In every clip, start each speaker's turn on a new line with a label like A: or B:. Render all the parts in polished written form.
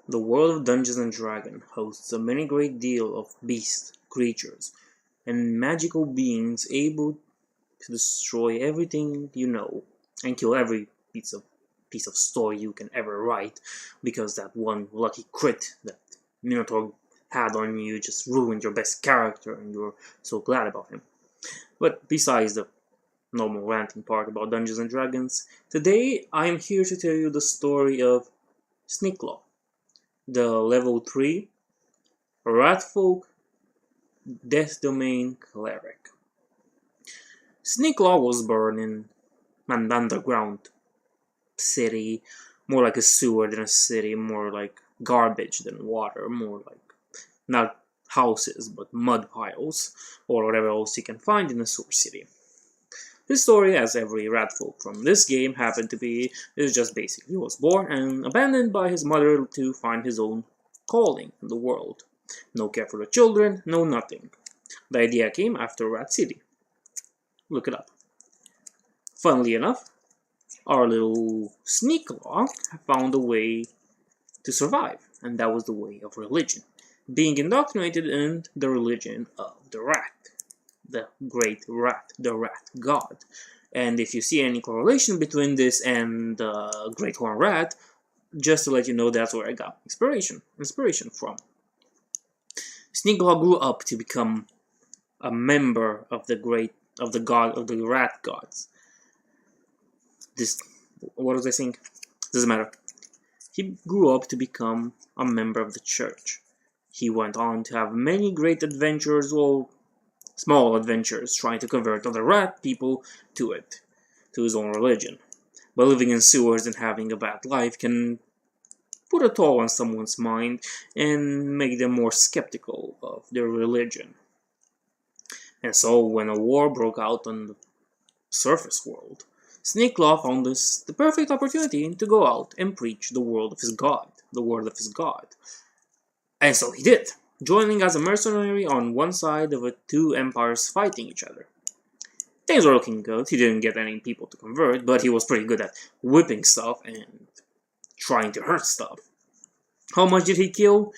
A: The world of Dungeons and Dragons hosts a many great deal of beasts, creatures, and magical beings able to destroy everything you know and kill every piece of story you can ever write, because that one lucky crit that Minotaur had on you just ruined your best character and you're so glad about him. But besides the normal ranting part about Dungeons and Dragons, today I am here to tell you the story of Snikclaw, the level 3 ratfolk death domain cleric. Snikclaw was born in an underground city, more like a sewer than a city, more like garbage than water, more like not houses but mud piles, or whatever else you can find in a sewer city. His story, as every ratfolk from this game happened to be, is just basic. He was born and abandoned by his mother to find his own calling in the world. No care for the children, no nothing. The idea came after Rat City. Look it up. Funnily enough, our little Snikclaw found a way to survive, and that was the way of religion. Being indoctrinated in the religion of the rat. The great rat, the rat god. And if you see any correlation between this and the great horned rat, just to let you know, that's where I got inspiration from. Snikclaw grew up to become a member of the rat gods. What was I saying? Doesn't matter. He grew up to become a member of the church. He went on to have many great adventures, or small adventures, trying to convert other rat people to his own religion. But living in sewers and having a bad life can put a toll on someone's mind and make them more skeptical of their religion. And so when a war broke out on the surface world, Snikclaw found this the perfect opportunity to go out and preach the word of his god. And so he did, joining as a mercenary on one side of two empires fighting each other. Things were looking good. He didn't get any people to convert, but he was pretty good at whipping stuff and trying to hurt stuff. How much did he kill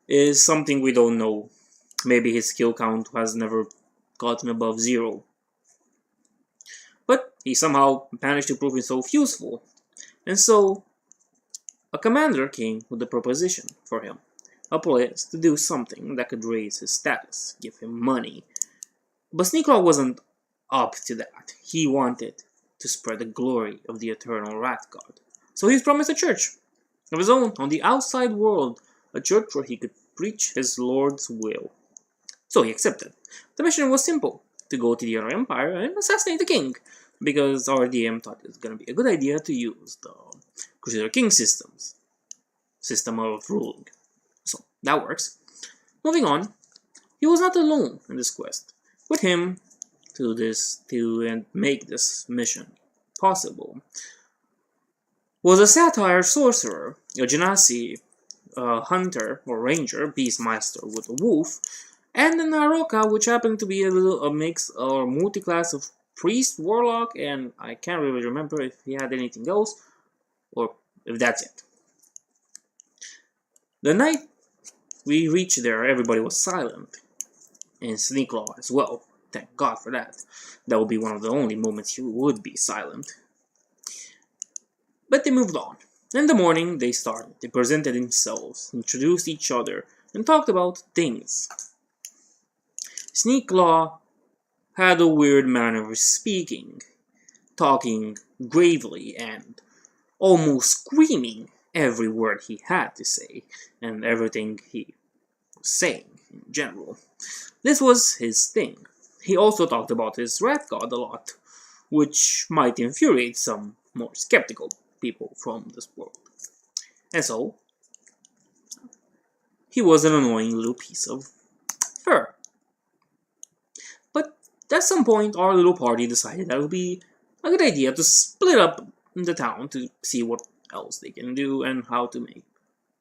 A: is something we don't know. Maybe his kill count has never gotten above 0. But he somehow managed to prove himself useful. And so a commander came with a proposition for him. A place to do something that could raise his status, give him money. But Snikclaw wasn't up to that. He wanted to spread the glory of the eternal rat god. So he was promised a church of his own on the outside world, a church where he could preach his lord's will. So he accepted. The mission was simple, to go to the other empire and assassinate the king, because our DM thought it was going to be a good idea to use the Crusader King system of ruling. So that works. Moving on, he was not alone in this quest. With him to make this mission possible was a satyr sorcerer, a genasi, hunter or ranger, beastmaster with a wolf, and an aroka, which happened to be a mix or multi-class of priest, warlock, and I can't really remember if he had anything else, or if that's it. The night we reached there, everybody was silent, and Snikclaw as well. Thank God for that. That would be one of the only moments he would be silent. But they moved on. In the morning, they started. They presented themselves, introduced each other, and talked about things. Snikclaw had a weird manner of speaking, talking gravely and almost screaming every word he had to say, and everything he was saying in general. This was his thing. He also talked about his rat god a lot, which might infuriate some more skeptical people from this world. And so, he was an annoying little piece of fur. But at some point, our little party decided that it would be a good idea to split up the town to see what else they can do and how to make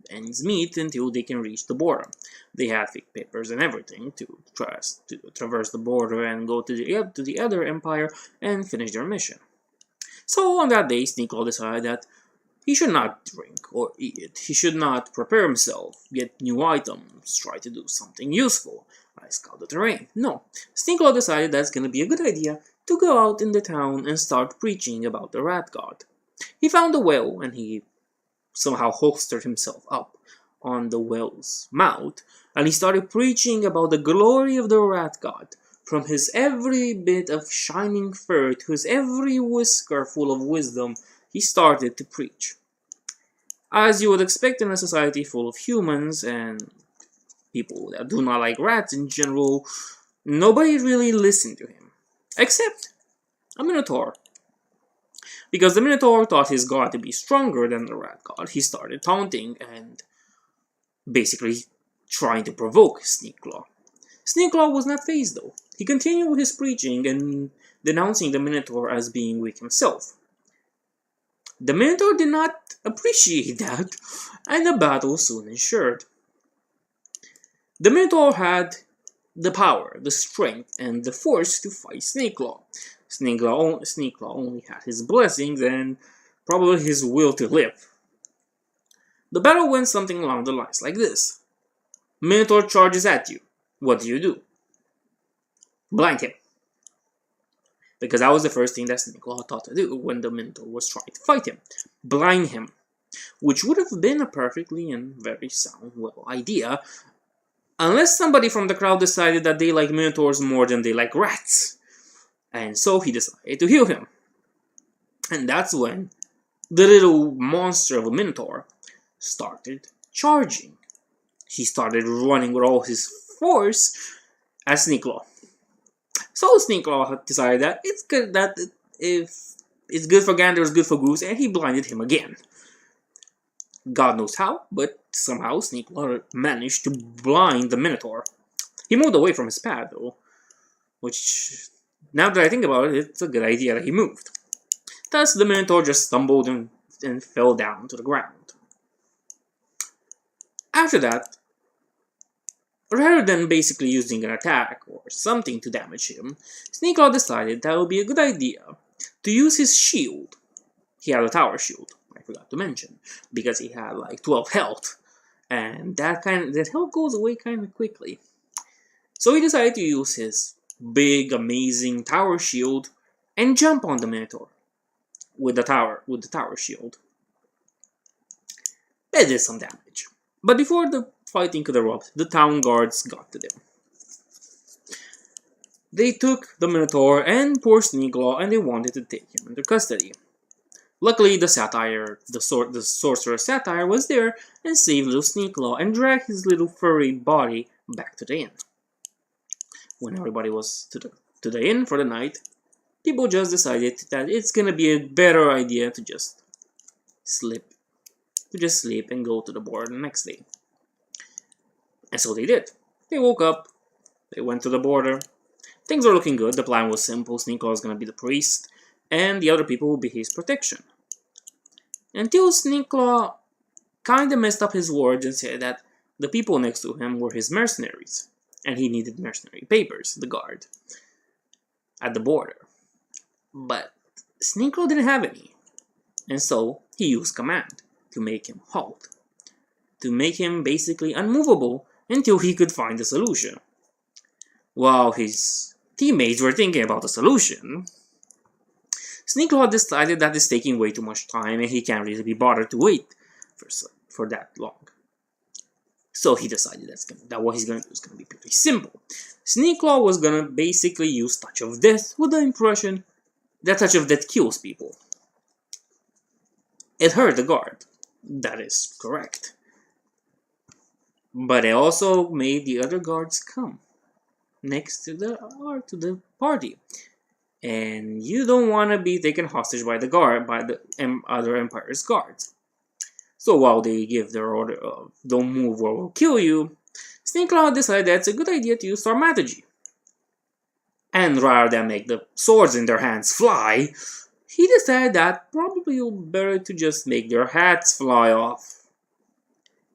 A: ends meet until they can reach the border. They had fake papers and everything to traverse the border and go to the other empire and finish their mission. So on that day, Snikclaw decided that He should not drink or eat. He should not prepare himself, get new items, try to do something useful, like scout the terrain. No, Snikclaw decided that's going to be a good idea to go out in the town and start preaching about the rat god. He found a well and he somehow holstered himself up on the well's mouth, and he started preaching about the glory of the rat god. From his every bit of shining fur to his every whisker full of wisdom, he started to preach. As you would expect in a society full of humans and people that do not like rats in general, nobody really listened to him. Except a Minotaur. Because the Minotaur thought his god to be stronger than the rat god, he started taunting and basically trying to provoke Snikclaw. Snikclaw was not fazed though. He continued with his preaching and denouncing the Minotaur as being weak himself. The Minotaur did not appreciate that, and the battle soon ensued. The Minotaur had the power, the strength, and the force to fight Snikclaw. Snikclaw only had his blessings and probably his will to live. The battle went something along the lines like this. Minotaur charges at you. What do? Blind him. Because that was the first thing that Snikclaw thought to do when the Minotaur was trying to fight him. Blind him. Which would have been a perfectly and very sound, idea, unless somebody from the crowd decided that they like Minotaurs more than they like rats. And so he decided to heal him. And that's when the little monster of a Minotaur started charging. He started running with all his force at Snikclaw. So Snikclaw decided that it's good that if it's good for gander, it's good for goose, and he blinded him again. God knows how, but somehow Snikclaw managed to blind the Minotaur. He moved away from his path though, which, now that I think about it, it's a good idea that he moved. Thus, the Minotaur just stumbled and fell down to the ground. After that, rather than basically using an attack or something to damage him, Snikclaw decided that it would be a good idea to use his shield. He had a tower shield, I forgot to mention, because he had like 12 health, and that health goes away kind of quickly. So he decided to use his big, amazing tower shield and jump on the Minotaur with the tower shield. It did some damage. But before the fighting could erupt, the town guards got to them. They took the Minotaur and poor Snikclaw and they wanted to take him into custody. Luckily, the sorcerer Satyr was there and saved little Snikclaw and dragged his little furry body back to the inn. When everybody was to the inn for the night, people just decided that it's gonna be a better idea to just sleep and go to the board the next day. And so they did. They woke up, they went to the border. Things were looking good. The plan was simple. Snikclaw was going to be the priest, and the other people would be his protection. Until Snikclaw kind of messed up his words and said that the people next to him were his mercenaries, and he needed mercenary papers, the guard, at the border. But Snikclaw didn't have any, and so he used command to make him halt, to make him basically unmovable until he could find a solution. While his teammates were thinking about a solution, Snikclaw decided that it's taking way too much time and he can't really be bothered to wait for that long. So he decided that what he's going to do is going to be pretty simple. Snikclaw was going to basically use Touch of Death with the impression that Touch of Death kills people. It hurt the guard. That is correct. But it also made the other guards come next to the party. And you don't want to be taken hostage by the other Empire's guards. So while they give their order of don't move or we'll kill you, Snikclaw decided that it's a good idea to use Thaumaturgy. And rather than make the swords in their hands fly, he decided that probably it would be better to just make their hats fly off.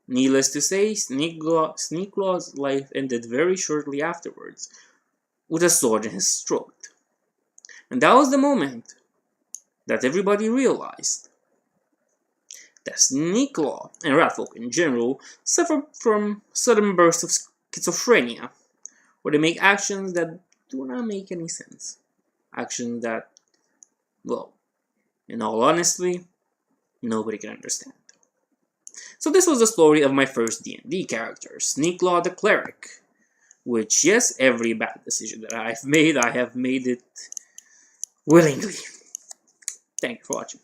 A: Needless to say, Snikclaw's life ended very shortly afterwards, with a sword in his throat. And that was the moment that everybody realized that Snikclaw and ratfolk in general suffer from sudden bursts of schizophrenia, where they make actions that do not make any sense. Actions that, well, in all honesty, nobody can understand. So this was the story of my first D&D character, Snikclaw the Cleric. Which, yes, every bad decision that I have made it willingly. Thank you for watching.